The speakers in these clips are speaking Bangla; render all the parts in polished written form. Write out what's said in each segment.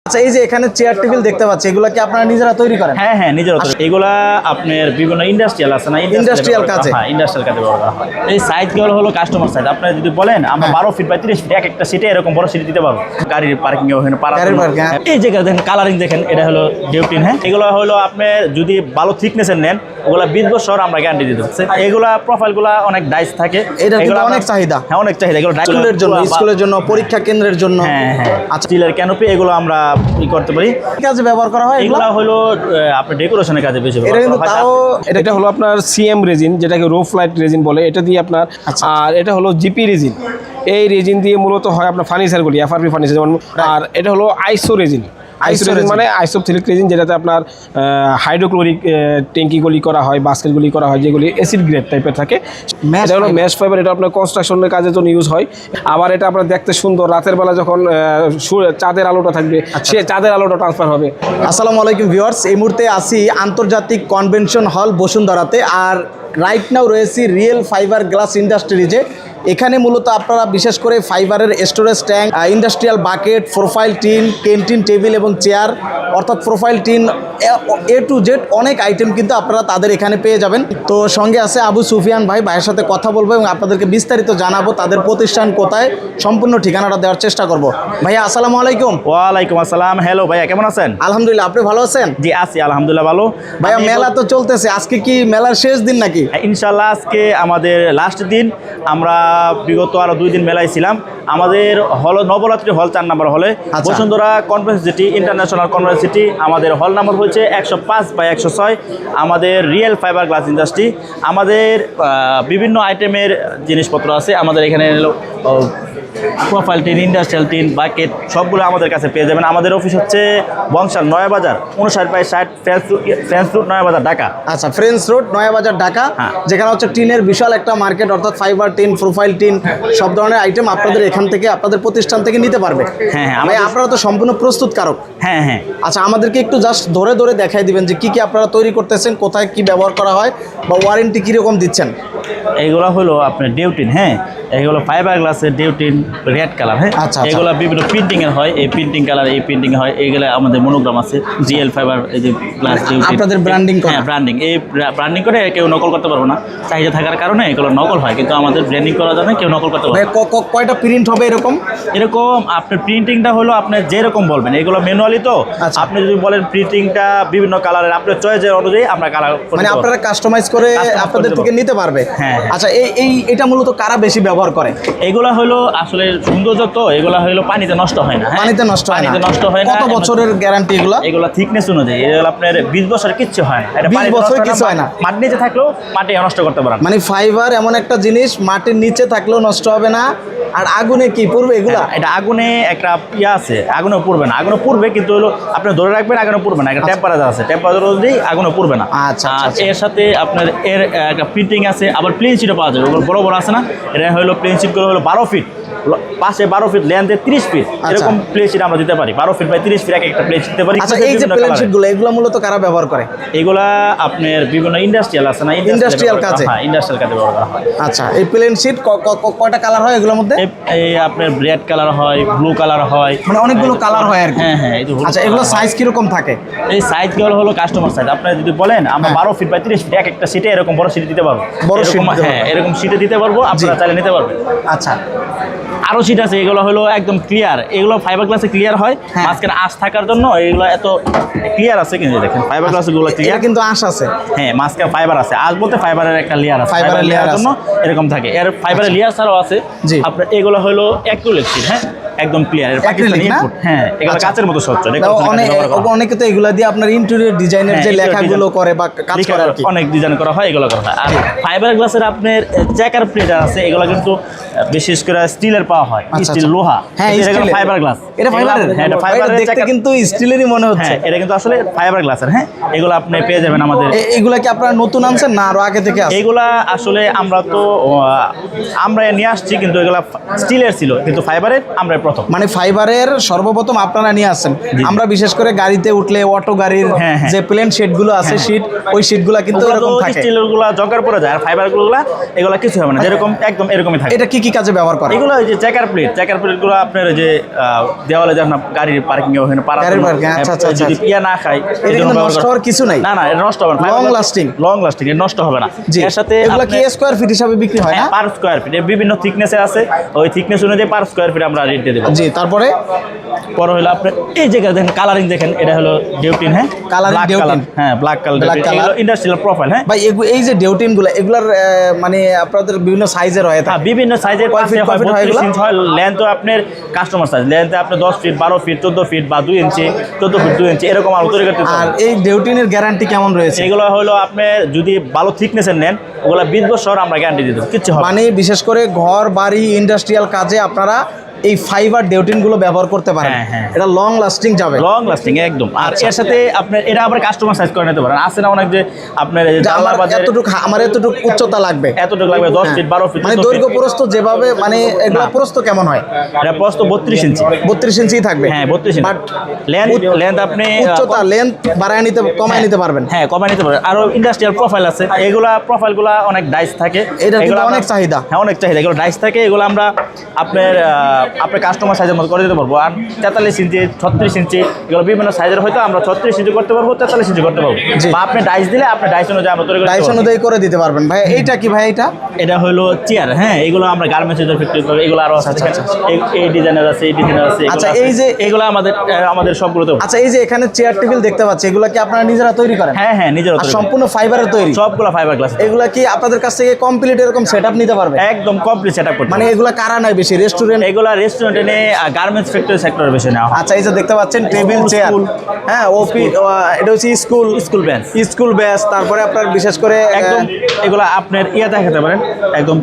আচ্ছা, এই যে এখানে চেয়ার টেবিল দেখতে পাচ্ছি, এগুলো কি আপনারা নিজেরা তৈরি করেন? হ্যাঁ হ্যাঁ, নিজেরা তৈরি। এগুলা আপনার বিভিন্ন ইন্ডাস্ট্রিয়াল আছে না, ইন্ডাস্ট্রিয়াল কাজে? হ্যাঁ, ইন্ডাস্ট্রিয়াল কাজে ব্যবহার করা হয়। এই সাইজগুলো হলো কাস্টমার সাইজ। আপনারা যদি বলেন আমরা 12 ফিট বাই 30 ফিট এক একটা সিটে এরকম বড় সিট দিতে পারবো। গাড়ির পার্কিং এ ওখানে গাড়ির parking, হ্যাঁ। এই জায়গা দেখেন, কালারিং দেখেন, এটা হলো ডিউটিন। হ্যাঁ, এগুলো হলো আপনি যদি ভালো থিকনেসের নেন, ওগুলা 20 বছর আমরা গ্যারান্টি দিতে পারছি। এগুলা প্রোফাইলগুলা অনেক ডাইস থাকে, এটা কিন্তু অনেক চাহিদা। হ্যাঁ, অনেক চাহিদা। এগুলো স্কুলের জন্য, স্কুলের জন্য, পরীক্ষা কেন্দ্রের জন্য। হ্যাঁ হ্যাঁ, আচ্ছা, স্টিলের ক্যানোপি এগুলো আমরা করতে পারি। কি কাজে ব্যবহার করা হয় এগুলো হলো আপনার ডেকোরেশনের কাজে বেশি এটা কিন্তু তাও এটা হলো আপনার সিএম রেজিন, যেটাকে রো ফ্লাইট রেজিন বলে, এটা দিয়ে আপনার। আর এটা হলো জিপি রেজিন। এই রেজিন দিয়ে মূলত হয় আপনার ফার্নিচারগুলি, এফআরপি ফার্নিচার যেমন। আর এটা হলো আইসো রেজিন। আইসো রেজিন মানে আইসোথিলিক রেজিন, যেটাতে আপনার হাইড্রোক্লোরিক ট্যাঙ্কিগুলি করা হয়, বাস্কেটগুলি করা হয়, যেগুলি অ্যাসিড গ্রেড টাইপের থাকে। এটা হলো ম্যাশ ফাইবার। এটা আপনার কনস্ট্রাকশনের কাজের জন্য ইউজ হয়। আবার এটা আপনার দেখতে সুন্দর, রাতের বেলা যখন চাঁদের আলোটা থাকবে, সে চাঁদের আলোটা ট্রান্সফার হবে। আসসালামু আলাইকুম ভিউয়ার্স, এই মুহূর্তে আছি আন্তর্জাতিক কনভেনশন হল বসুন্ধরাতে। আর রাইট নাও রয়েছি রিয়েল ফাইবার গ্লাস ইন্ডাস্ট্রিজে। এখানে মূলত আপনারা বিশেষ করে ফাইবারের storage tank, industrial bucket, profile tin, canteen table এবং চেয়ার, অর্থাৎ profile tin A to Z অনেক আইটেম কিন্তু আপনারা তাদের এখানে পেয়ে যাবেন। তো সঙ্গে আছে আবু সুফিয়ান ভাই, ভাইয়ের সাথে কথা বলবো এবং আপনাদেরকে বিস্তারিত জানাবো, তাদের প্রতিষ্ঠান কোথায়, সম্পূর্ণ ঠিকানাটা দেওয়ার চেষ্টা করব। ভাইয়া আসসালামু আলাইকুম। ওয়ালাইকুম আসসালাম। হ্যালো ভাইয়া, কেমন আছেন? আলহামদুলিল্লাহ, আপনি ভালো আছেন? জি আছি, আলহামদুলিল্লাহ ভালো। ভাইয়া মেলা তো চলতেছে, আজকে কি মেলার শেষ দিন নাকি? ইনশাল্লাহ আজকে আমাদের লাস্ট দিন। আমরা বিগত আরো 2 দিন মেলায় ছিলাম। আমাদের হল নবরাত্রি হল 4 নম্বর হলে, Bashundhara conference city international conference city. আমাদের হল নম্বর হচ্ছে 105/106। আমাদের রিয়েল ফাইবার গ্লাস ইন্ডাস্ট্রি। আমাদের বিভিন্ন আইটেমের জিনিসপত্র আছে। আমাদের এখানে profile tin, industrial tin, bucket সবগুলো আমাদের কাছে পেয়ে যাবেন। আমাদের অফিস হচ্ছে বংশাল নয়াবাজার 59/60 ফ্রেঞ্চ রোড নয়াবাজার, ঢাকা। আচ্ছা, ফ্রেঞ্চ রোড নয়াবাজার, ঢাকা। যেখানে হচ্ছে টিনের বিশাল একটা মার্কেট, অর্থাৎ ফাইবার টিন, প্রোফাইল টিন, সব ধরনের আইটেম আপনাদের এখান থেকে, আপনাদের প্রতিষ্ঠান থেকে নিতে পারবে। হ্যাঁ, আপনারা তো সম্পূর্ণ প্রস্তুতকারক। হ্যাঁ হ্যাঁ। আচ্ছা, আমাদেরকে একটু জাস্ট ধরে ধরে দেখাই দিবেন যে কি কি আপনারা তৈরি করতেছেন, কোথায় কি ব্যবহার করা হয়, বা ওয়ারেন্টি কীরকম দিচ্ছেন। এইগুলো হলো আপনার ডিউটিন। হ্যাঁ, এইগুলো ফাইবার গ্লাসের ডিউটিন, রেড কালার। হ্যাঁ, এগুলো বিভিন্ন প্রিন্টিংয়ের হয়। এই প্রিন্টিং কালার, এই প্রিন্টিং হয়। এইগুলো আমাদের মনোগ্রাম আছে, রিয়েল ফাইবার এই যে গ্লাস ডিউটিন। আপনাদের ব্র্যান্ডিং করা? হ্যাঁ, ব্র্যান্ডিং। এই ব্র্যান্ডিং করে কেউ নকল করতে পারবে না। চাহিদা থাকার কারণে এগুলো নকল হয়, কিন্তু আমাদের ব্র্যান্ডিং করার জন্য কেউ নকল করতে পারবে না। কয়টা প্রিন্ট হবে এরকম? এরকম আপনার প্রিন্টিংটা হলো আপনার যেরকম বলবেন, এগুলো ম্যানুয়ালি তো। আপনি যদি বলেন প্রিন্টিংটা বিভিন্ন কালারের, আপনার চয়েসের অনুযায়ী আমরা কালার, মানে আপনারা কাস্টমাইজ করে আপনাদের থেকে নিতে পারবে। হ্যাঁ। আচ্ছা, এটা মূলত কারা বেশি ব্যবহার করে? এগুলা হলো আসলে সৌন্দর্য তো, এগুলা হলো পানিতে নষ্ট হয় না। পানিতে নষ্ট হয় না? পানিতে নষ্ট হয় না। কত বছরের গ্যারান্টি এগুলা? এগুলা থিকনেস অনুযায়ী এগুলো আপনার 20 বছর কিচ্ছু হয় না। এটা 20 বছর কিছু হয় না? মাটি নিচে থাকলেও মাটি নষ্ট করতে পারে না। মানে ফাইবার এমন একটা জিনিস, মাটির নিচে থাকলেও নষ্ট হবে না। আর আগুনে কি পড়বে এগুলা? এটা আগুনে একটা আছে, আগুনে পড়বে না। আগুনে পড়বে, কিন্তু হলো আপনি ধরে রাখবেন, আগুনে পড়বে না। একটা টেম্পারেচার আছে, টেম্পারেচার অনুযায়ী আগুনে পড়বে না। আচ্ছা, এর সাথে আপনার এর একটা প্রিন্টিং আছে। আবার প্লেন শিটও পাওয়া যাবে। ওগুলো বড় বড় আছে না, এটা হলো প্লেন শিটগুলো হলো 12 ফিট, পাশে 12 ফিট, লেন্থে 30 ফিট, এরকম প্লেন শিট আমরা দিতে পারি। 12 ফিট বাই 30 ফিট একটা প্লেন শিট দিতে পারি। আচ্ছা, এই যে প্লেন শিটগুলো, এগুলো মূলত কারা ব্যবহার করে? এগুলা আপনার বিভিন্ন ইন্ডাস্ট্রিয়াল আছে না, ইন্ডাস্ট্রিয়াল কাজে? হ্যাঁ, ইন্ডাস্ট্রিয়াল কাজে ব্যবহার করা হয়। আচ্ছা, এই প্লেন শিট কয়টা কালার হয় এগুলোর মধ্যে? এই আপনার রেড কালার হয়, ব্লু কালার হয়, মানে অনেকগুলো কালার হয় আর কি। হ্যাঁ হ্যাঁ। আচ্ছা, এগুলো সাইজ কিরকম থাকে? এই সাইজগুলো হলো কাস্টমার সাইজ। আপনি যদি বলেন আমরা 12 ফিট বাই 30 ফিট এক একটা সিটে এরকম বড় সিটে দিতে পারবো। বড় সিট? হ্যাঁ, এরকম সিটে দিতে পারবো, আপনারা চাইলে নিতে পারবেন। আচ্ছা, আরো সিট আছে, এগুলো হলো একদম ক্লিয়ার। এগুলো ফাইবার গ্লাসে ক্লিয়ার হয়, মাঝখানে আঁশ থাকার জন্য এগুলো এত ক্লিয়ার আছে। কিন্তু দেখেন ফাইবার গ্লাস গুলো ক্লিয়ার, কিন্তু আঁশ আছে। হ্যাঁ, মাঝখানে ফাইবার আছে। আঁশ বলতে ফাইবারের একটা লেয়ার আছে, ফাইবারের লেয়ার জন্য এরকম থাকে। এর ফাইবারের লেয়ার ছাড়াও আছে। আপনার এগুলো হলো অ্যাক্রিলিক সিট। হ্যাঁ, একদম ক্লিয়ার। এর পাকিস্তানি ইনপুট। হ্যাঁ, এগুলো কাচের মতো স্বচ্ছ। অনেকে তো এগুলা দিয়ে আপনার ইন্টেরিয়র ডিজাইনের যে লেখাগুলো করে বা কাজ করে আর কি, অনেক ডিজাইন করা হয়, এগুলো করা হয়। আর ফাইবার গ্লাসের আপনার চেকার প্লেটার আছে। এগুলো কিন্তু বিশেষ করে স্টিলের পাওয়া হয়, স্টিল, লোহা। হ্যাঁ, ফাইবার গ্লাস। এটা ফাইবারের? হ্যাঁ, এটা ফাইবারের। দেখতে কিন্তু স্টিলেরই মনে হচ্ছে। এটা কিন্তু আসলে ফাইবার গ্লাসের। হ্যাঁ, এগুলো আপনি পেয়ে যাবেন আমাদের। এগুলা কি আপনারা নতুন আনছেন না আরো আগে থেকে আছে? এগুলা আসলে আমরা নিয়ে আসছি, কিন্তু এগুলা স্টিলের ছিল, কিন্তু ফাইবারের আমরা সর্বপ্রথম। মানে ফাইবারের সর্বপ্রথম আপনারা নিয়ে আসছেন। আমরা বিশেষ করে গাড়িতে উঠলে অটো গাড়ির হ্যাঁ, হ্যাঁ। যে প্লেন শেডগুলো আছে শীট, ওই শীটগুলো কিন্তু এরকম থাকে। স্টিলেরগুলো জঙ্কার পরে যায়, আর ফাইবারগুলো এগুলো কিছু হবে না, যেরকম একদম এরকমই থাকে। এটা কি কি কাজে ব্যবহার করে? এগুলো ওই যে চেকার প্লেটগুলো আপনার ওই যে দেওয়ালে যখন গাড়ির পার্কিং এ ওখানে পারা গাড়ির parking, আচ্ছা, আচ্ছা, যদি আচ্ছা। পিয়া না খায় এটা কিন্তু নষ্ট হওয়ার কিছু নাই। না, এটা নষ্ট হবে না। Long lasting। লং লাস্টিং, এটা নষ্ট হবে না। জি। এর সাথে এগুলো কি স্কয়ার ফিট হিসাবে বিক্রি হয় না? পার স্কয়ার ফিট বিভিন্ন থিকনেসে আছে, ওই থিকনেস অনুযায়ী পার স্কয়ার ফিট আমরা রেট দিয়ে দেবো। জি, তারপরে পরে হলো আপনার এই জায়গায় দেখেন কালারিং দেখেন, এটা হলো ডিউটিন। হ্যাঁ, Coloring Black Deutin। color, হ্যাঁ ব্ল্যাক কালার, Black color। এগুলো ইন্ডাস্ট্রিয়াল প্রোফাইল। হ্যাঁ ভাই এই যে ডেউটিন গুলো এগুলার মানে আপনাদের বিভিন্ন সাইজের হয়ে থাকে। বিভিন্ন সাইজের কয় ফিট, কয় ফিট হয় 32 এগুলো? ইঞ্চ হয়। লেন্থ তো আপনার কাস্টমার সাইজ, লেন্থে আপনি 10 ফিট, 12 ফিট, 14 ফিট বা 2 ইঞ্চি, 14 ফিট 2 ইঞ্চি এরকম আর তৈরি করতে আর পারবেন। এই ডেউটিনের গ্যারান্টি কেমন রয়েছে? এগুলো হলো আপনি যদি ভালো থিকনেসের নেন, ওগুলো 20 বছর আমরা গ্যারান্টি দিয়ে দেবো, কিচ্ছু হবে না। মানে বিশেষ করে ঘর বাড়ি ইন্ডাস্ট্রিয়াল কাজে আপনারা এই ফাইবার ডেউটিন গুলো ব্যবহার করতে পারেন। হ্যাঁ, হ্যাঁ। এটা লং লাস্টিং যাবে। লং লাস্টিং একদম। আর আচ্ছা। এর সাথে আপনার এটা আবার কাস্টমার সাইজ করে নিতে পারেন। আছে না অনেক যে আপনার এই যে যে জানলার বাজারে আমার এতটুকু উচ্চতা লাগবে, এতটুকু লাগবে 10 ফিট, 12 ফিট, মানে 14 দৈর্ঘ্য ফিট। প্রস্থ যেভাবে মানে এগুলো না। প্রস্থ কেমন হয়? এটা প্রস্থ 32 ইঞ্চি। 32 ইঞ্চি থাকবে। হ্যাঁ 32 ইঞ্চি। বাট লেন্থ আপনি উচ্চতা লেন্থ বাড়ায় নিতে কমায় নিতে পারবেন। হ্যাঁ কমায় নিতে পারবেন। আরো ইন্ডাস্ট্রিয়াল প্রোফাইল আছে, এগুলা প্রোফাইলগুলা অনেক ডাইস থাকে। এটা কিন্তু এগুলো অনেক চাহিদা। হ্যাঁ অনেক চাহিদা, এগুলো ডাইস থাকে। এগুলো আমরা আপনার কাস্টমার সাইজের মতো করে দিতে পারবো। আর 43 ইঞ্চি, 36 ইঞ্চি এগুলো বিভিন্ন সাইজের হয়তো আমরা 36 ইঞ্চি করতে পারবো, 43 ইঞ্চি করতে পারবো। জি। বা আপনি ডাইস দিলে আপনি ডাইস অনুযায়ী আমরা তৈরি করতে ডাইস পারবো। অনুযায়ী করে দিতে পারবেন। ভাই এইটা কি ভাই? এটা হলো চেয়ার। হ্যাঁ এগুলো আমরা গার্মেন্টসের ফ্যাক্টরি করে, এগুলো আরো আছে। এই ডিজাইনার আছে, এই ডিজাইনার আছে। আচ্ছা, এগুলো এই আছে। যে- এগুলো আমাদের সবগুলোতে। আচ্ছা, এই যে এখানে চেয়ার টেবিল দেখতে পাচ্ছি, এগুলো কি আপনারা নিজেরা তৈরি করেন? হ্যাঁ নিজের আর সম্পূর্ণ ফাইবারের তৈরি? সবগুলো ফাইবার গ্লাস। এগুলা কি আপনাদের কাছ থেকে কমপ্লিট এরকম সেটআপ নিতে পারবে? একদম কমপ্লিট সেটআপ করতে মানে এগুলা কারা নাই বেশি? রেস্টুরেন্ট? এগুলা রেস্টুরেন্টে নিয়ে গার্মেন্টস ফ্যাক্টরি সেক্টরের বেশি নেওয়া হয়। আচ্ছা, এই যে দেখতে পাচ্ছেন টেবিল স্কুল, চেয়ার। স্কুল। হ্যাঁ ওপি, এটা হচ্ছে স্কুল বেঞ্চ স্কুল ব্যাস। তারপরে আপনার বিশেষ করে একদম এগুলা আপনার দেখাতে পারেন, একদম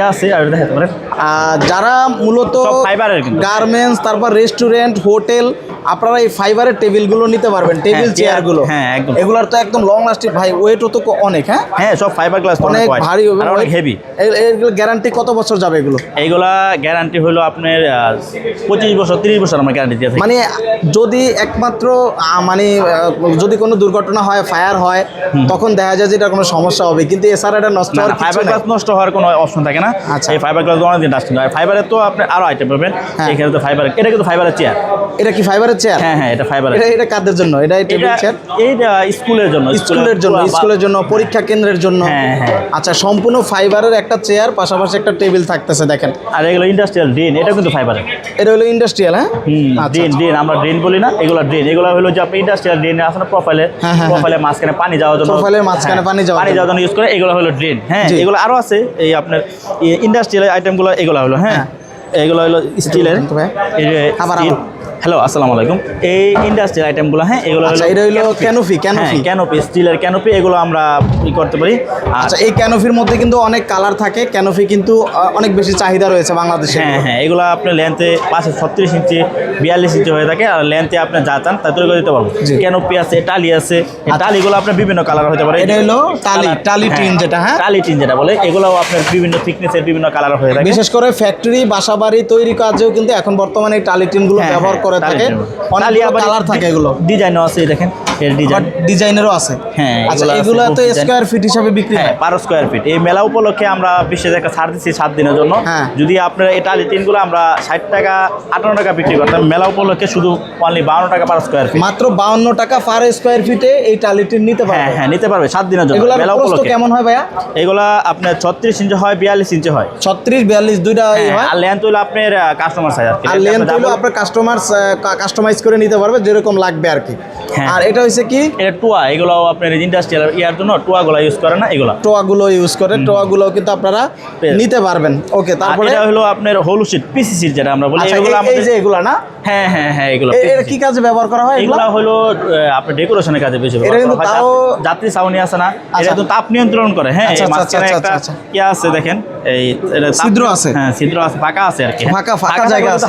আছে আর দেখাতে পারেন। যারা মূলত সব ফাইবারের কিন্তু। গার্মেন্টস, তারপর রেস্টুরেন্ট, হোটেল, আপনারা এই ফাইবারের টেবিলগুলো নিতে পারবেন, টেবিল হ্যাঁ, চেয়ারগুলো। হ্যাঁ, একদম। এগুলার তো একদম লং লাস্টিং ভাই, ওয়েটও তো অনেক। হ্যাঁ হ্যাঁ সব ফাইবার গ্লাস, অনেক ভারী হবে, অনেক হেভি। এগুলো গ্যারান্টি কত বছর যাবে এগুলো? এইগুলা গ্যারান্টি হলো আপনার 25 বছর 30 বছর আমরা গ্যারান্টি দিয়ে থাকি। মানে যদি একমাত্র মানে যদি কোনো দুর্ঘটনা হয়, ফায়ার হয়, তখন দেখা যায় যে এটা কোনো সমস্যা হবে, কিন্তু এছাড়া এটা নষ্ট হওয়ার কিছু ফাইবার নাই। গ্লাস নষ্ট হওয়ার কোনো অপশন থাকে না। আচ্ছা। এই ফাইবার গ্লাস অনেকদিন লাস্টিং হয়। ফাইবারের তো আপনি আরো আইটেম পাবেন। হ্যাঁ। এখানে তো ফাইবার, এটা কিন্তু ফাইবারের চেয়ার। এটা কি ফাইবারের চেয়ার? হ্যাঁ এটা ফাইবারের। এটা কাদের জন্য? এটা টেবিল চেয়ার এইটা স্কুলের জন্য, স্কুলের জন্য, পরীক্ষা কেন্দ্রের জন্য। হ্যাঁ, হ্যাঁ। আচ্ছা, সম্পূর্ণ ফাইবারের একটা চেয়ার, পাশাপাশি একটা টেবিল থাকতেছে দেখেন। আর এগুলো ইন্ডাস্ট্রিয়াল ড্রেন, এটা কিন্তু ফাইবারের। এটা হলো ইন্ডাস্ট্রিয়াল। হ্যাঁ আচ্ছা, ড্রেন আমরা ড্রেন বলি না, এগুলো ড্রেন। এগুলো হলো যে আপনি ইন্ডাস্ট্রিয়াল ড্রেন আছে না প্রোফাইলে, হ্যাঁ, হ্যাঁ, প্রোফাইলের মাঝখানে পানি যাওয়ার জন্য, প্রোফাইলের মাঝখানে পানি যাওয়ার জন্য ইউজ করে, এগুলো হলো ড্রেন। হ্যাঁ জি। এগুলো আরো আছে, এই আপনার ইন্ডাস্ট্রিয়াল আইটেমগুলো এগুলো হলো। হ্যাঁ এগুলো হলো স্টিলের। আবার হ্যালো আসসালামু আলাইকুম। এই ইন্ডাস্ট্রিয়াল আইটেমগুলো, হ্যাঁ এগুলো আচ্ছা, এটা হলো ক্যানোপি। ক্যানোপি, স্টিলের ক্যানোপি, এগুলো আমরা করতে পারি। আচ্ছা, এই ক্যানোপির মধ্যে কিন্তু অনেক কালার থাকে। ক্যানোপি কিন্তু অনেক বেশি চাহিদা রয়েছে বাংলাদেশে। হ্যাঁ এগুলো আপনার লেন্থে 36 ইঞ্চি 42 ইঞ্চি হয়ে থাকে, আর লেন্থে আপনি যা চান তা তৈরি করে দিতে পারবো। জি। ক্যানোপি আছে, টালি আছে। এই টালিগুলো আপনার বিভিন্ন কালার হতে পারে। এটা হলো টালি টিন যেটা। হ্যাঁ টালি টিন যেটা বলে, এগুলো আপনার বিভিন্ন থিকনেসের বিভিন্ন কালার হয়ে থাকে। বিশেষ করে ফ্যাক্টরি, বাসাবাড়ি তৈরি কাজেও কিন্তু এখন বর্তমানে এই টালি টিনগুলো হ্যাঁ, ব্যবহার করে টালি থাকে। টিন। অনেক টালি আবার কালার থাকে, এগুলো ডিজাইনও আছে, দেখেন এর ডিজাইন, ডিজাইনেরও আছে। হ্যাঁ, আচ্ছা, এগুলো আছে, এগুলো তো খুব design। স্কয়ার ফিট হিসাবে বিক্রি হ্যাঁ হয়। 12 স্কয়ার ফিট। এই মেলা উপলক্ষে আমরা বিশেষ একটা ছাড় দিচ্ছি 7 দিনের জন্য। হ্যাঁ। যদি আপনার এই টালি টিনগুলো আমরা 60 টাকা 58 টাকা বিক্রি করতাম, মেলা উপলক্ষে শুধু অনলি 52 টাকা পার স্কয়ার ফিট। মাত্র 52 টাকা পার স্কয়ার ফিটে এই টালি টিন নিতে পারবে। হ্যাঁ নিতে পারবে 7 দিনের জন্য, এগুলোর মেলা প্রস্থ উপলক্ষে। কেমন হয় ভাইয়া? এগুলা আপনার 36 ইঞ্চি হয়, 42 ইঞ্চি হয়। 36, 42 দুইটা হয়। আর লেন্থ হলো আপনার কাস্টমার সাইজ। আর লেন্থ হলো আপনার কাস্টমাইজ করে নিতে পারবে যেরকম লাগবে আর কি। হ্যাঁ। আর এটা হচ্ছে কি এটা টুয়া, এগুলো আপনার ইন্ডাস্ট্রিয়াল ইয়ার জন্য টুয়াগুলো ইউজ করে না এগুলো। টোয়াগুলো ইউজ করে, টোয়াগুলো কিন্তু আপনারা নিতে পারবেন। ওকে, তারপরে তারপরে এটা হলো আপনার হলু শীট, পিসি শীট যেটা আমরা বলি। আচ্ছা, এগুলো এই আমাদের যে এগুলা না, হ্যাঁ এগুলো এটা কি কাজে ব্যবহার করা হয়? এগুলো হলো আপনার ডেকোরেশনের কাজে বেশি ব্যবহার এটা কিন্তু করা হয়। তাও- যাত্রী ছাউনি আছে না, আচ্ছা। এটা তো তাপ নিয়ন্ত্রণ করে। হ্যাঁ আচ্ছা, এই আচ্ছা, মাঝখানে আচ্ছা, একটা আচ্ছা। কি আছে দেখেন, এই এটা ছিদ্র আছে। হ্যাঁ ছিদ্র আছে, ফাঁকা আছে আর কি। ফাঁকা জায়গা আছে।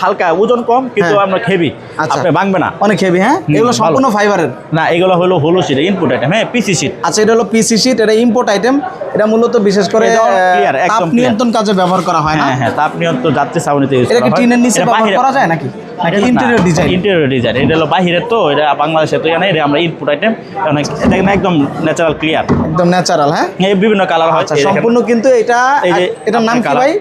হালকা ওজন কম, কিন্তু হ্যাঁ। আমরা হেভি, আচ্ছা। আপনি ভাঙবে না। অনেক হেভি। হ্যাঁ, এগুলো ভালো। সম্পূর্ণ ফাইবার। ফাইবারের? না, এগুলো হলো হলো শীট, ইনপুট আইটেম, হ্যাঁ, পিসি শীট। আচ্ছা, এটা হলো পিসি শীট, এটা ইম্পোর্ট আইটেম। এটা মূলত বিশেষ করে এটা clear, তাপ একদম নিয়ন্ত্রণ কাজে ব্যবহার করা হয় না? হ্যাঁ হ্যাঁ, তাপ নিয়ন্ত্রণ যাত্রী ছাউনিতে ইউজ করা এটা হয়। কি টিনের নিচে এটা ব্যবহার বাহিরে- করা যায় নাকি ইন্টেরিয়র ডিজাইন? ইন্টেরিয়র ডিজাইন, এটা হলো বাহিরের, তো এটা বাংলাদেশে তো জানেন, এটা আমরা ইনপুট আইটেম, এটা কিন্তু একদম ন্যাচারাল ক্লিয়ার, একদম ন্যাচারাল। হ্যাঁ, এই বিভিন্ন কালার হয়। আচ্ছা, সম্পূর্ণ কিন্তু এটা, এই যে এটার নাম কি colour। ভাই?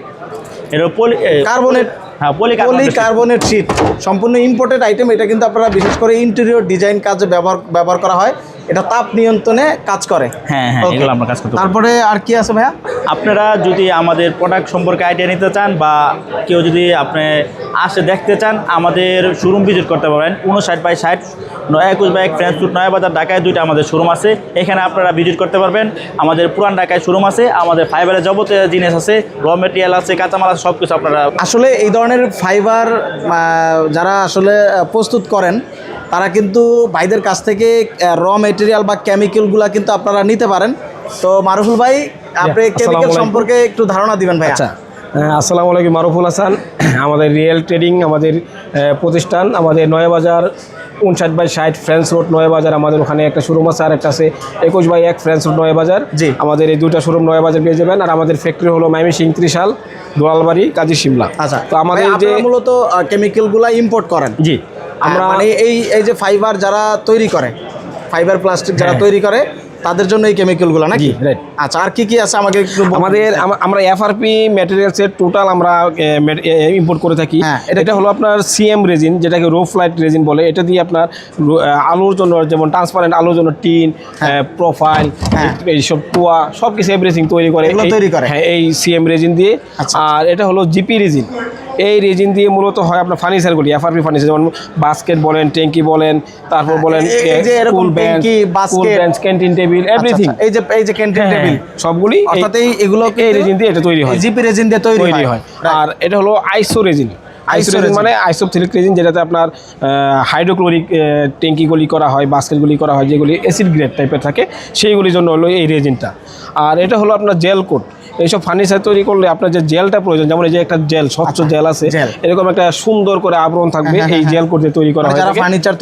এটা পলি কার্বনেট, হ্যাঁ, পলিকার্বনেট শীট, সম্পূর্ণ ইম্পোর্টেড আইটেম। এটা কিন্তু আপনারা বিশেষ করে ইন্টেরিয়র ডিজাইন কাজে ব্যবহার করা হয়। এটা তাপ নিয়ন্ত্রণে কাজ করে। হ্যাঁ হ্যাঁ, Okay. এগুলো আমরা কাজ করতে পারি। তারপরে আর কি আছে ভাইয়া? আপনারা যদি আমাদের প্রোডাক্ট সম্পর্কে আইডিয়া নিতে চান, বা কেউ যদি আপনি আসে দেখতে চান, আমাদের শোরুম ভিজিট করতে পারেন। 59/60 21/1 ফ্রেঞ্চ রোড, নয়াবাজার, ঢাকায় দুইটা আমাদের শোরুম আছে। এখানে আপনারা ভিজিট করতে পারবেন। আমাদের পুরান ঢাকায় শোরুম আছে, আমাদের ফাইবারের যাবতীয় জিনিস আছে, র মেটেরিয়াল আছে, কাঁচামাল আছে, সব কিছু আপনারা। আসলে এই ধরনের ফাইবার যারা আসলে প্রস্তুত করেন, তারা কিন্তু ভাইদের কাছ থেকে র মেটেরিয়াল বা কেমিক্যালগুলো কিন্তু আপনারা নিতে পারেন। তো মারুফুল ভাই, আপনি আসসালামু কেমিক্যাল আলাইকুম। সম্পর্কে একটু ধারণা দিবেন ভাই। আচ্ছা, আসসালামু আলাইকুম, মারুফুল হাসান। আমাদের রিয়েল ট্রেডিং আমাদের প্রতিষ্ঠান, আমাদের নয়াবাজার 59/60 ফ্রেঞ্চ রোড, নয়াবাজার। আমাদের ওখানে একটা শোরুম আছে, আর একটা আছে 21/1 ফ্রেঞ্চ রোড, নয়াবাজার। জি। আমাদের এই দুইটা শোরুম নয়াবাজার পেয়ে যাবেন। আর আমাদের ফ্যাক্টরি হলো ময়মনসিংহ, ত্রিশাল, দোলালবাড়ি, কাজী শিমলা। আচ্ছা, তো আমাদের ভাই, যে আপনারা মূলত কেমিক্যালগুলো ইম্পোর্ট করেন? জি, আমরা আমরা মানে এই যে ফাইবার যারা তৈরি করে, ফাইবার প্লাস্টিক যারা হ্যাঁ। তৈরি করে, তাদের জন্য এই কেমিক্যালগুলো নাকি? জি, right. আচ্ছা, আর কি কি আছে আমাকে একটু বলুন। আমরা এফআরপি ম্যাটেরিয়ালসের টোটাল আমরা ইম্পোর্ট করে থাকি। হ্যাঁ, এটা হলো আপনার সিএম রেজিন, যেটাকে রো ফ্লাইট রেজিন বলে। এটা দিয়ে আপনার আলুর জন্য, যেমন ট্রান্সপারেন্ট আলুর জন্য টিন, প্রোফাইল, হ্যাঁ। এইসব টোয়া, সব কিছু এভরিথিং তৈরি করে। এগুলো তৈরি করে? হ্যাঁ, এই সিএম রেজিন দিয়ে। আচ্ছা। আর এটা হলো জিপি রেজিন। এই রেজিন দিয়ে মূলত হয় আপনার ফার্নিচারগুলি, এফআরপি ফার্নিচার, যেমন বাস্কেট বলেন, ট্যাঙ্কি বলেন, তারপর বলেন এই যে এরকম স্কুল বেঞ্চ, ট্যাঙ্কি, basket, ক্যান্টিন টেবিল, এভরিথিং। এই যে ক্যান্টিন টেবিল, সবগুলি অর্থাৎ এগুলো এই রেজিন দিয়ে এটা তৈরি হয়, জিপি রেজিন দিয়ে তৈরি হয়। আর এটা হলো আইসো রেজিন। আইসো রেজিন মানে আইসোথিলিক রেজিন, যেটাতে আপনার হাইড্রোক্লোরিক ট্যাঙ্কিগুলি করা হয়, বাস্কেটগুলি করা হয়, যেগুলি অ্যাসিড গ্রেড টাইপের থাকে, সেইগুলির জন্য হলো এই রেজিনটা। আর এটা হলো আপনার জেল কোট। এইসব ফার্নিচার তৈরি করলে আপনার যে জেলটা প্রয়োজন, যেমন এই যে একটা জেল, স্বচ্ছ জেল আছে, এরকম একটা সুন্দর করে আবরণ থাকবে, এই জেল কোট দিয়ে তৈরি করা হয় ফার্নিচার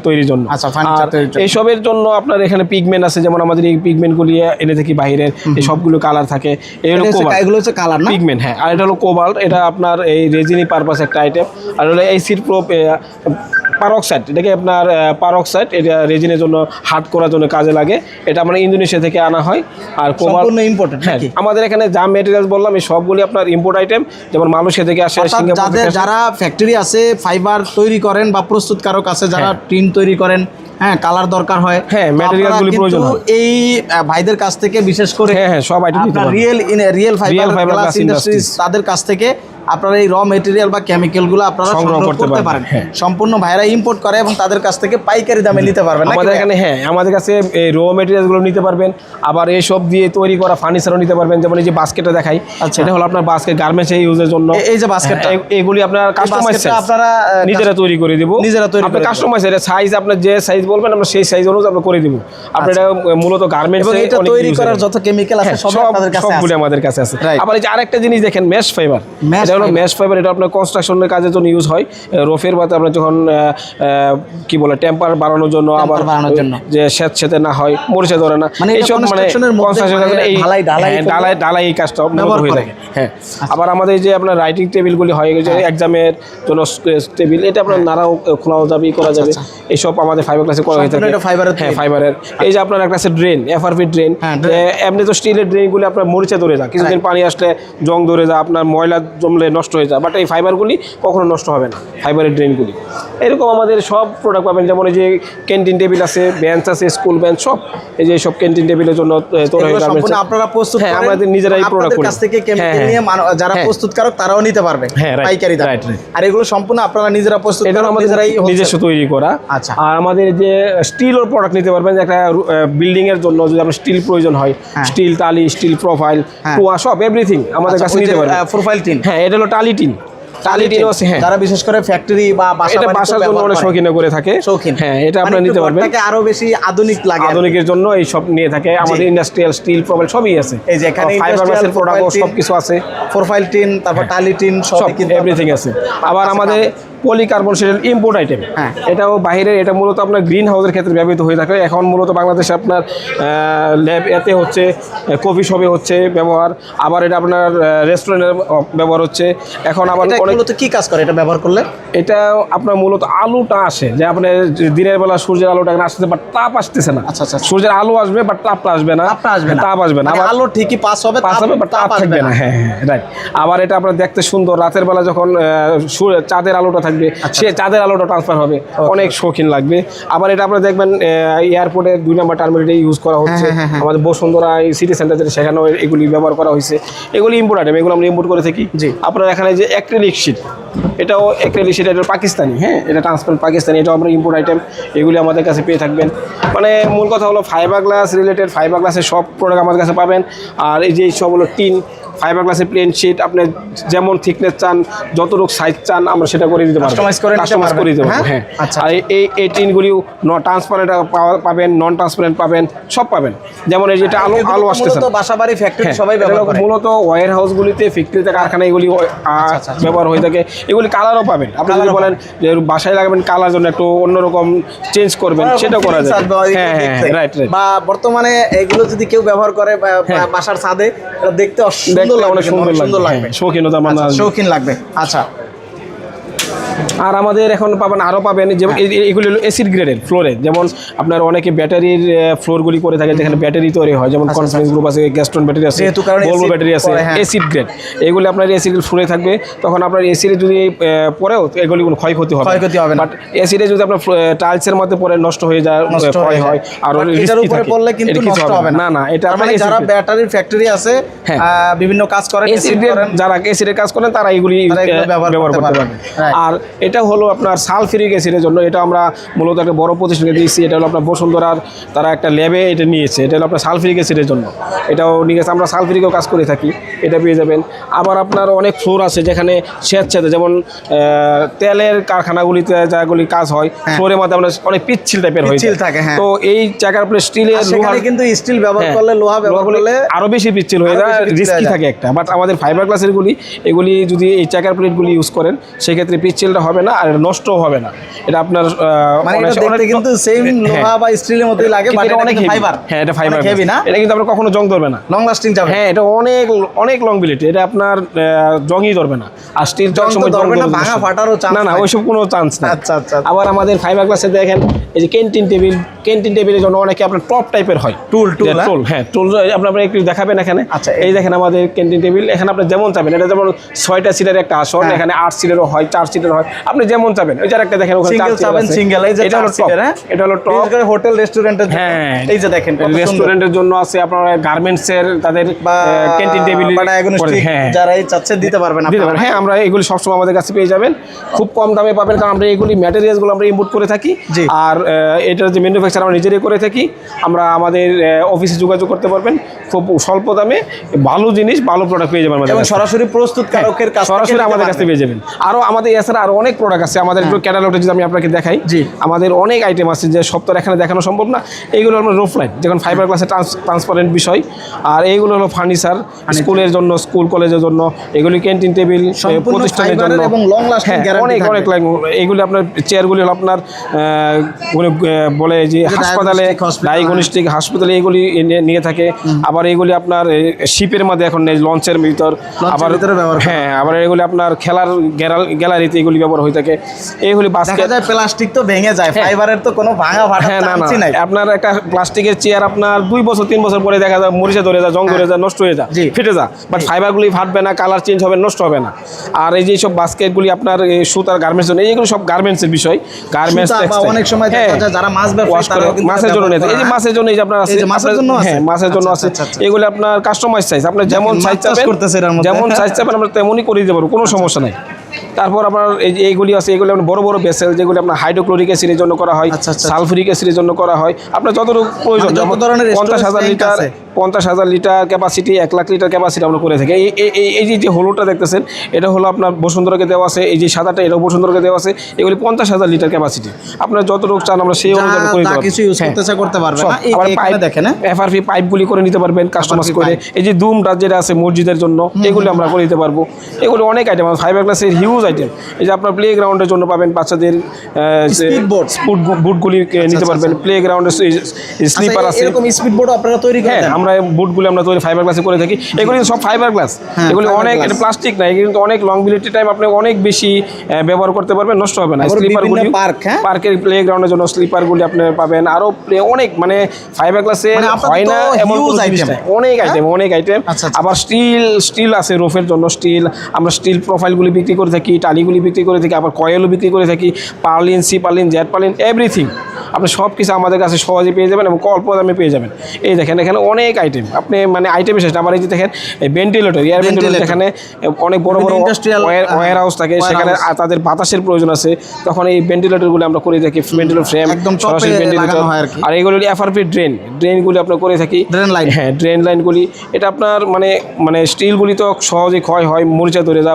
তৈরির জন্য। আচ্ছা, ফার্নিচার তৈরির জন্য। এইসবের জন্য আপনার এখানে পিগমেন্ট আছে, যেমন আমাদের এই পিগমেন্টগুলি এনে থাকি বাইরের, এই সবগুলো কালার থাকে। এগুলো হচ্ছে কালার না? পিগমেন্ট, হ্যাঁ। আর এটা হলো কোবাল্ট, এটা আপনার এই রেজিনি পারপাস একটা আইটেম। আর হলো অ্যাসিড প্রোপ পারক্সাইড, এটাকে আপনার পারক্সাইড, এটা রেজিনের জন্য হার্ড করার জন্য কাজে লাগে। এটা আমরা ইন্দোনেশিয়া থেকে আনা হয়। আর কোবাল্ট সম্পূর্ণ ইম্পোর্টেড নাকি? আমাদের এখানে যা মেটেরিয়ালস বললাম, এই সবগুলি আপনার ইম্পোর্ট আইটেম, যেমন মালয়েশিয়া থেকে আসে, সিঙ্গাপুর থেকে আসে। যারা ফ্যাক্টরি আছে, ফাইবার তৈরি করেন বা প্রস্তুতকারক আছে যারা টিন তৈরি করেন, হ্যাঁ, কালার দরকার হয়, হ্যাঁ, তো material গুলি আপনারা প্রয়োজন কিন্তু হয়। এই ভাইদের কাছ থেকে বিশেষ করে, হ্যাঁ, সব item নিতে পারবেন। Real fibre Fiber glass Glass industries, তাদের কাছ থেকে আপনারা এই র মেটেরিয়াল বা কেমিক্যালগুলো আপনারা সংগ্রহ করতে পারেন। হ্যাঁ। সম্পূর্ণ ভাইরা ইম্পোর্ট করে এবং তাদের কাছ থেকে পাইকারি দামে নিতে পারবেন নাকি আমাদের ভাইয়া? এখানে, হ্যাঁ, আমাদের কাছে এই র মেটেরিয়ালগুলো নিতে পারবেন। আবার এইসব দিয়ে তৈরি করা ফার্নিচারও নিতে পারবেন, যেমন এই যে বাস্কেটটা দেখাই, আচ্ছা। এটা হলো আপনার বাস্কেট গার্মেন্টস ইউজের জন্য। এই যে বাস্কেটটা, এগুলি আপনার কাস্টমাইজ, বাস্কেটটা আপনারা নিজেরা তৈরি করে দিব। নিজেরা তৈরি আপনার করে কাস্টমাইজ, এটা সাইজ আপনার যে সাইজ বলবেন, আমরা সেই সাইজ অনুযায়ী আমরা করে দিব। আপনার এটা মূলত গার্মেন্টস, এবং এটা তৈরি করার যত কেমিক্যাল আছে সব আপনাদের কাছে সবগুলো আছে। আমাদের কাছে আছে। Right. আবার এই যে আরেকটা জিনিস দেখেন, মেশ ফাইবার। Mesh এটা হলো fiber। মেশ ফাইবার, এটা আপনার কনস্ট্রাকশনের কাজের জন্য ইউজ হয়। রোফের বাতে আপনার যখন কি বলে টেম্পার বাড়ানোর জন্য, আবার বাড়ানোর জন্য। যে সেতে না হয়, মরিচা ধরে না, মানে এটা এইসব মানে construction এর মধ্যে construction মানে এই ঢালাই এই কাজটা ব্যবহার হয়ে করে। থাকে। হ্যাঁ, আবার আমাদের যে আপনার রাইটিং টেবিলগুলি হয়, যে এক্সামের জন্য টেবিল, এটা আপনার নাড়াও খোলাও যাবে, করা যাবে। এইসব আমাদের ফাইবার ক্লাসে করা হয়ে থাকে। সম্পূর্ণ এটা ফাইবারের হ্যাঁ, তৈরি। ফাইবারের। এই যে আপনার একটা আছে ড্রেন, এফআরপি ড্রেন। হ্যাঁ, drain। এমনি তো স্টিলের ড্রেনগুলি আপনার মরিচা ধরে যায়, কিছুদিন পানি আসলে জং ধরে যায়, আপনার ময়লা জমলে নষ্ট হয়ে যায়। বাট এই ফাইবারগুলি কখনো নষ্ট হবে না, ফাইবারের ড্রেনগুলি। এরকম আমাদের সব প্রোডাক্ট পাবেন, যেমন এই যে ক্যান্টিন টেবিল আছে, বেঞ্চ আছে, স্কুল বেঞ্চ, সব এই যে সব ক্যান্টিন টেবিলের জন্য তৈরি এগুলো হয়ে সম্পূর্ণ আপনারা প্রস্তুত হ্যাঁ, করেন, আমাদের নিজেরাই আপনাদের প্রোডাক্ট করি। কাছ থেকে কেমিক্যাল হ্যাঁ, নিয়ে যারা হ্যাঁ। প্রস্তুতকারক তারাও নিতে পারবে হ্যাঁ, right, পাইকারি দামে। right, right। আর এগুলো সম্পূর্ণ আপনারা নিজেরা প্রস্তুত এটা করেন, আমাদের নিজেরাই নিজস্ব তৈরি করা। আচ্ছা। আর আমাদের যে স্টিলের প্রোডাক্ট নিতে পারবেন, যে একটা বিল্ডিং এর জন্য যদি আপনার স্টিল প্রয়োজন হয়, হ্যাঁ। স্টিল টালি, স্টিল প্রোফাইল, হ্যাঁ। টোয়া, সব এভরিথিং আমাদের কাছে নিতে পারবেন। প্রোফাইল টিন, হ্যাঁ, এটা হলো টালি টিন। টালি টিন আছে, হ্যাঁ, যারা বিশেষ করে ফ্যাক্টরি বা বাসা এটা বাড়িতে বাসার জন্য ব্যবহার অনেক করে। শৌখিন করে থাকে। শৌখিন, হ্যাঁ, এটা মানে আপনারা একটু নিতে পারবেন। ঘরটাকে আরো বেশি আধুনিক লাগে। আধুনিকের জন্য এই সব নিয়ে থাকে। আমাদের ইন্ডাস্ট্রিয়াল স্টিল প্রোফাইল সবই আছে। এই যে এখানে ফাইবার industrial গ্লাসের প্রোডাক্ট profile tin, সব কিছু আছে, প্রোফাইল টিন, তারপর টালি টিন, সব সবই কিন্তু এভরিথিং আছে। আবার আমাদের পলিকার্বন শেড ইম্পোর্ট আইটেম। হ্যাঁ। এটাও বাইরের, এটা মূলত আপনার গ্রিন হাউসের ক্ষেত্রে ব্যবহৃত হয়ে থাকে। এখন মূলত বাংলাদেশে আপনার ল্যাব এতে হচ্ছে, কফি শপে হচ্ছে ব্যবহার, আবার এটা আপনার রেস্টুরেন্টের ব্যবহার হচ্ছে। এখন আবার এটা অনেক, মূলত কি কাজ করে এটা ব্যবহার করলে? এটা আপনার মূলত আলোটা আসে যে আপনার দিনের বেলা সূর্যের আলোটা এখানে আসতেছে, বাট তাপ আসতেছে না। আচ্ছা, আচ্ছা। সূর্যের আলো আসবে বাট তাপটা আসবে না। তাপটা আসবে না। তাপ আসবে না। মানে আলো ঠিকই পাস হবে, পাস হবে বাট তাপ থাকবে না। হ্যাঁ হ্যাঁ, রাইট। আবার এটা আপনার দেখতে সুন্দর, রাতের বেলা যখন চাঁদের আলোটা থাকবে, সে চাঁদের আলোটা ট্রান্সফার হবে, অনেক শৌখিন লাগবে। আবার এটা আপনারা দেখবেন এয়ারপোর্টের 2 নম্বর টার্মিনালে ইউজ করা হচ্ছে। আমাদের বসুন্ধরা সিটি সেন্টার যেটা, সেখানেও এগুলি ব্যবহার করা হয়েছে। এগুলি ইম্পোর্ট আইটেম, এগুলো আমরা ইম্পোর্ট করে থাকি। জি। আপনার এখানে যে অ্যাক্রিলিক শীট, এটাও অ্যাক্রিলিক শীট, এটা পাকিস্তানি। হ্যাঁ, এটা ট্রান্সপারেন্ট পাকিস্তানি, এটাও আমরা ইম্পোর্ট আইটেম। এগুলি আমাদের কাছে পেয়ে থাকবেন। মানে মূল কথা হলো ফাইবার গ্লাস রিলেটেড, ফাইবার গ্লাসের সব প্রোডাক্ট আমাদের কাছে পাবেন। আর এই যে সব হলো টিন, ফাইবার গ্লাসের প্লেন শিট, আপনি যেমন থিকনেস চান, যতটুকু সাইজ চান, আমরা সেটা করে দিতে পারবো, কাস্টমাইজ করে দিতে পারবো। হ্যাঁ, আচ্ছা। আর এই টিনগুলিও ট্রান্সপারেন্ট পাবেন, নন ট্রান্সপারেন্ট পাবেন, সব পাবেন। যেমন এই যেটা আলো আসতেছে, মূলত বাসাবাড়ি ফ্যাক্টরি সবাই ব্যবহার করে। মূলত ওয়্যার হাউসগুলিতে, ফ্যাক্টরিতে, কারখানায় এগুলি ব্যবহার হয়ে থাকে। এগুলি কালারও পাবেন। আপনি যদি বলেন যে বাসায় লাগাবেন, কালার জন্য একটু অন্যরকম চেঞ্জ করবেন, সেটাও করা যায়। হ্যাঁ হ্যাঁ, রাইট রাইট। বা বর্তমানে এগুলো যদি কেউ ব্যবহার করে বাসার ছাদে, এটা দেখতে অনেক সুন্দর লাগবে, শৌখিনতা মানে শৌখিন লাগবে। আচ্ছা। আর আমাদের এখন পাবেন, আরও পাবেন যে এগুলি হলো অ্যাসিড গ্রেডের ফ্লোরে। যেমন আপনার অনেকে ব্যাটারির ফ্লোরগুলি করে থাকে, যেখানে ব্যাটারি তৈরি হয়, যেমন কনফিডেন্স গ্রুপ আছে, গ্যাস্ট্রন ব্যাটারি আছে, ভলভো ব্যাটারি আছে, অ্যাসিড গ্রেড। এগুলি আপনার অ্যাসিড ফ্লোরে থাকবে। তখন আপনার অ্যাসিডে যদি পরেও এগুলি কোনো ক্ষয়ক্ষতি হবে না। বাট অ্যাসিডে যদি আপনার টাইলসের মধ্যে পরে নষ্ট হয়ে যায়, ক্ষয় হয়, আর এটার উপরে পড়লে কিন্তু নষ্ট হবে না। না, এটা মানে যারা ব্যাটারির ফ্যাক্টরি আছে, বিভিন্ন কাজ করে, যারা অ্যাসিডের কাজ করেন, তারা এগুলি ব্যবহার করতে পারবে। আর এটা হলো আপনার সালফিউরিক অ্যাসিডের জন্য। এটা আমরা মূলত একটা বড় প্রতিষ্ঠানে দিয়েছি। এটা হলো আপনার বসুন্ধরার, তারা একটা ল্যাবে এটা নিয়েছে। এটা হলো আপনার সালফিউরিক অ্যাসিডের জন্য, এটাও নিয়ে গেছে। আমরা সালফিউরিকও কাজ করে থাকি, এটা পেয়ে যাবেন। আবার আপনার অনেক ফ্লোর আছে যেখানে স্বেচ্ছাতে, যেমন তেলের কারখানাগুলিতে যেগুলি কাজ হয়, ফ্লোরের মধ্যে আমরা অনেক পিচ্ছিল টাইপের হয়ে থাকে। তো এই জায়গার উপরে স্টিলের, লোহা, কিন্তু স্টিল ব্যবহার করলে, লোহা ব্যবহার করলে আরো বেশি পিচ্ছিল হয়ে যায়, রিস্কি থাকে একটা। বাট আমাদের ফাইবার গ্লাসের এগুলি যদি এই চাকার প্লেটগুলি ইউজ করেন, সেক্ষেত্রে পিচ্ছিলটা হবে না আর নষ্টও হবে না। এটা আপনার মানে এটা দেখতে কিন্তু সেম লোহা বা স্টিলের মতোই লাগে, বাট এটা অনেক ফাইবার। হ্যাঁ, এটা ফাইবার হেভি না, এটা কিন্তু আপনার কখনো জং ধরবে না, লং লাস্টিং যাবে। হ্যাঁ, এটা অনেক লংবিলিটি, এটা আপনার জংই ধরবে না। আর স্টিল ধরবে না, ভাঙা ফাটারও চান্স না, ওইসব কোনো চান্স না। আচ্ছা আচ্ছা। আবার আমাদের ফাইবার গ্লাসে দেখেন এই যে ক্যান্টিন টেবিলের জন্য অনেকে আপনার টপ টাইপের হয়, টুল। হ্যাঁ, টুল আপনারা একটু দেখাবেন এখানে। আচ্ছা, এই দেখেন আমাদের ক্যান্টিন টেবিল। এখানে আপনি যেমন চাবেন, এটা যেমন 6টা সিটের একটা আসন, এখানে 8 সিটেরও হয়, 4 সিটের হয়, আপনি যেমন চাবেন। ওই যার একটা দেখেন ওখানে সিঙ্গেল, এই যে এটা হলো টপ, এটা হলো টপ। হোটেল রেস্টুরেন্টের, হ্যাঁ, এই যে দেখেন রেস্টুরেন্টের জন্য আছে, আপনার গার্মেন্টসের তাদের ক্যান্টিন টেবিল, যারা এই চাচ্ছে দিতে পারবেন। হ্যাঁ, আমরা এগুলি সবসময় আমাদের কাছে পেয়ে যাবেন, খুব কম দামে পাবেন, কারণ আমরা এগুলি ম্যাটেরিয়ালসগুলো আমরা ইম্পোর্ট করে থাকি। আর এটার যে ম্যানুফ্যাকচার আমরা নিজেরাই করে থাকি। আমরা আমাদের অফিসে যোগাযোগ করতে পারবেন, খুব স্বল্প দামে ভালো জিনিস, ভালো প্রোডাক্ট পেয়ে যাবেন আমাদের কাছে। সরাসরি প্রস্তুতকারকের কাছে সরাসরি আমাদের কাছে পেয়ে যাবেন। আরও আমাদের এছাড়া আরও অনেক প্রোডাক্ট আছে আমাদের। একটু ক্যাটালগটা যদি আমি আপনাকে দেখাই, আমাদের অনেক আইটেম আছে যে সব তো এখানে দেখানো সম্ভব না। এইগুলো হলো রুফ লাইট, যখন ফাইবার গ্লাসে ট্রান্সপারেন্ট বিষয়। আর এইগুলো হলো ফার্নিচার, স্কুলের জন্য, স্কুল কলেজের জন্য, এগুলি ক্যান্টিন টেবিল, প্রতিষ্ঠানের জন্য, এবং লং লাস্টিং গ্যারান্টি অনেক এইগুলি আপনার চেয়ারগুলি হলো আপনার বলে যে হাসপাতালে, ডায়াগনস্টিক হাসপাতালে এগুলি নিয়ে থাকে। আবার এগুলি আপনার শিপের মধ্যে এখন নেই, লঞ্চের ভিতর। আবার হ্যাঁ, আবার এগুলি আপনার খেলার গ্যালারিতে এগুলি ব্যবহার হয়ে থাকে। এইগুলি বাস্কেট, প্লাস্টিক তো ভেঙে যায়, ফাইবারের তো কোনো ভাঙা ফাটা চান্সই নাই। আপনার একটা প্লাস্টিকের চেয়ার আপনার 2 বছর 3 বছর পরে দেখা যায় মরিচা ধরে যায়, জং ধরে যায়, নষ্ট হয়ে যায়, ফেটে যায়। বাট ফাইবারগুলি ফাটবে না, কালার চেঞ্জ হবে, নষ্ট হবে না। আর এই যে সব বাস্কেটগুলি আপনার সুতার গার্মেন্টস জন্য, এইগুলো সব গার্মেন্টসের বিষয়। গার্মেন্টস অনেক সময় দেখা যায় যারা মাছ ব্যবসায়ী, তারা মাছের জন্য নেয়। এই যে মাছের জন্য, এই যে আপনার আছে, হ্যাঁ, মাছের জন্য আছে। এগুলো আপনার কাস্টমাইজ সাইজ, আপনি যেমন সাইজ চাবেন, আমরা তেমনই করে দিতে পারবো, কোনো সমস্যা নাই। তারপর আপনার এইগুলি আছে, এগুলি আপনার বড় বড় ভেসেল, যেগুলি আপনার হাইড্রোক্লোরিক অ্যাসিডের জন্য করা হয়, সালফুরিক অ্যাসিডের জন্য করা হয়। আপনার যতটুকু প্রয়োজন, 50,000 litre, 50,000 litre capacity, 1 lakh litre capacity আমরা করে থাকি। এই যে হলুদটা দেখতেছেন এটা হলো আপনার বসুন্ধরাকে দেওয়া আছে, এই যে সাদাটা এটাও বসুন্ধরাকে দেওয়া আছে, এগুলি 50,000 লিটার ক্যাপাসিটি। আপনার যতটুকু চান আমরা সেই অনুযায়ী করে দিতে পারবো। কিছু ইউজ করতেছে করতে পারবেন না। আবার এখানে পাইপ দেখেন এফআরপি পাইপগুলি করে নিতে পারবেন কাস্টমাইজ করে। এই যে দুমটা যেটা আছে মসজিদের জন্য এগুলি আমরা করে দিতে পারবো। এগুলি অনেক আইটেম আছে, ফাইবার গ্লাসের হিউজ আইটেম। এই যে আপনার প্লে গ্রাউন্ডের জন্য পাবেন বাচ্চাদের বুটগুলি নিতে পারবেন। প্লে গ্রাউন্ডের স্লিপার আছে, এরকম স্পিড বোর্ড আপনারা তৈরি করেন? হ্যাঁ, আমরা বুটগুলি আমরা তৈরি ফাইবার গ্লাসে করে থাকি। এগুলি সব ফাইবার গ্লাস, এগুলি অনেক, এটা প্লাস্টিক না, এগুলি কিন্তু অনেক লংজিভিটি টাইম আপনি অনেক বেশি ব্যবহার করতে পারবেন, নষ্ট হবে না। স্লিপারগুলি পার্কের প্লে গ্রাউন্ডের জন্য স্লিপারগুলি আপনি পাবেন। আরো অনেক মানে ফাইবার গ্লাসে হয় না এমন অনেক আইটেম, অনেক আইটেম। আবার স্টিল আছে রোফের জন্য, স্টিল আমরা স্টিল প্রোফাইলগুলি বিক্রি করে থাকি, টালিগুলি বিক্রি করে থাকি, আবার কয়েলও বিক্রি করে থাকি, purlin, C purlin, Z purlin, everything আপনি সব কিছু আমাদের কাছে সহজে পেয়ে যাবেন এবং অল্প দামে পেয়ে যাবেন। এই দেখেন এখানে অনেক আইটেম, আপনি মানে আইটেম শেষ। আবার এই যে দেখেন ভেন্টিলেটর, এয়ার ভেন্টিলেটর, এখানে অনেক বড় বড় ওয়্যার হাউস থাকে, সেখানে তাদের বাতাসের প্রয়োজন আছে, তখন এই ভেন্টিলেটরগুলি আমরা করে থাকি। ভেন্টিলেটর ফ্রেম, সরাসরি ভেন্টিলেটর। আর এইগুলো এফআরপি ড্রেনগুলি আমরা করে থাকি। হ্যাঁ, ড্রেন লাইনগুলি এটা আপনার মানে স্টিলগুলি তো সহজে ক্ষয় হয়, মরিচা ধরে যা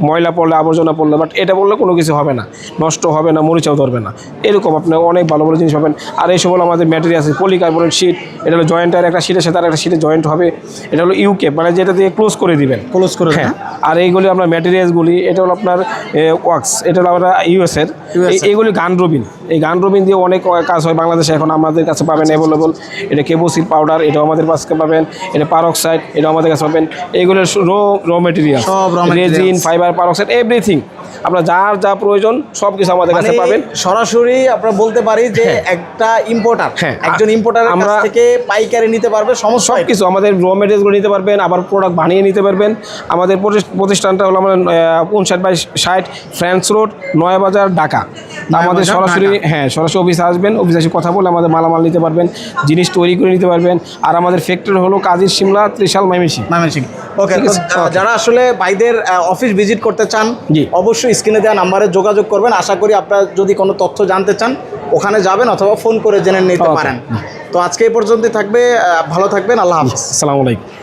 ময়লা পড়লে, আবর্জনা পড়লে, বাট এটা বললে কোনো কিছু হবে না, নষ্ট হবে না, মরিচাও ধরবে না। এরকম আপনার অনেক ভালো ভালো জিনিস পাবেন। আর এইসব হলো আমাদের ম্যাটেরিয়াল আছে, পলিকার্বনেট শিট, এটা হলো জয়েন্টার, একটা শিটের সাথে আর একটা শিটে জয়েন্ট হবে। এটা হলো ইউকে, মানে যেটা দিয়ে ক্লোজ করে দিবেন, ক্লোজ করে। হ্যাঁ, আর এইগুলি আপনার ম্যাটেরিয়ালসগুলি, এটা হলো আপনার ওয়াক্স, এটা হলো আমরা ইউএসের। এইগুলি গান রবিন, এই গান রবিন দিয়ে অনেক কাজ হয় বাংলাদেশে, এখন আমাদের কাছে পাবেন অ্যাভেলেবল। এটা কেবোসিল পাউডার, এটাও আমাদের কাছে পাবেন। এটা পারক্সাইড, এটাও আমাদের কাছে পাবেন। এইগুলোর raw material, resin, fibre, peroxide, everything আপনার যার যা প্রয়োজন সব কিছু আমাদের কাছে পাবেন। সরাসরি আমরা বলতে পারি যে একটা ইম্পোর্টার, একজন ইম্পোর্টারের কাছ থেকে পাইকারি নিতে পারবে, সমস্ত সব কিছু আমাদের র মেটেরিয়ালগুলো নিতে পারবেন, আবার প্রোডাক্ট বানিয়ে নিতে পারবেন। আমাদের প্রতিষ্ঠানটা হলো আমরা 59/60 ফ্রান্স রোড, নয়াবাজার, ঢাকা। আমাদের সরাসরি সরাসরি অফিসে আসবেন, অফিসে এসে কথা বলে আমাদের মালামাল নিতে পারবেন, জিনিস তৈরি করে নিতে পারবেন। আর আমাদের ফ্যাক্টরি হলো কাজীর শিমলা, ত্রিশাল, ময়মনসিংহ। ওকে, যারা আসলে ভাইদের অফিস ভিজিট করতে চান অবশ্যই স্ক্রিনে দেওয়া নাম্বারে যোগাযোগ করবেন। আশা করি আপনারা যদি কোনো তথ্য জানতে চান ওখানে যাবেন অথবা ফোন করে জেনে নিতে পারেন। তো আজকে এই পর্যন্তই থাকবে, ভালো থাকবেন, আল্লাহ হাফেজ, আসসালামু আলাইকুম।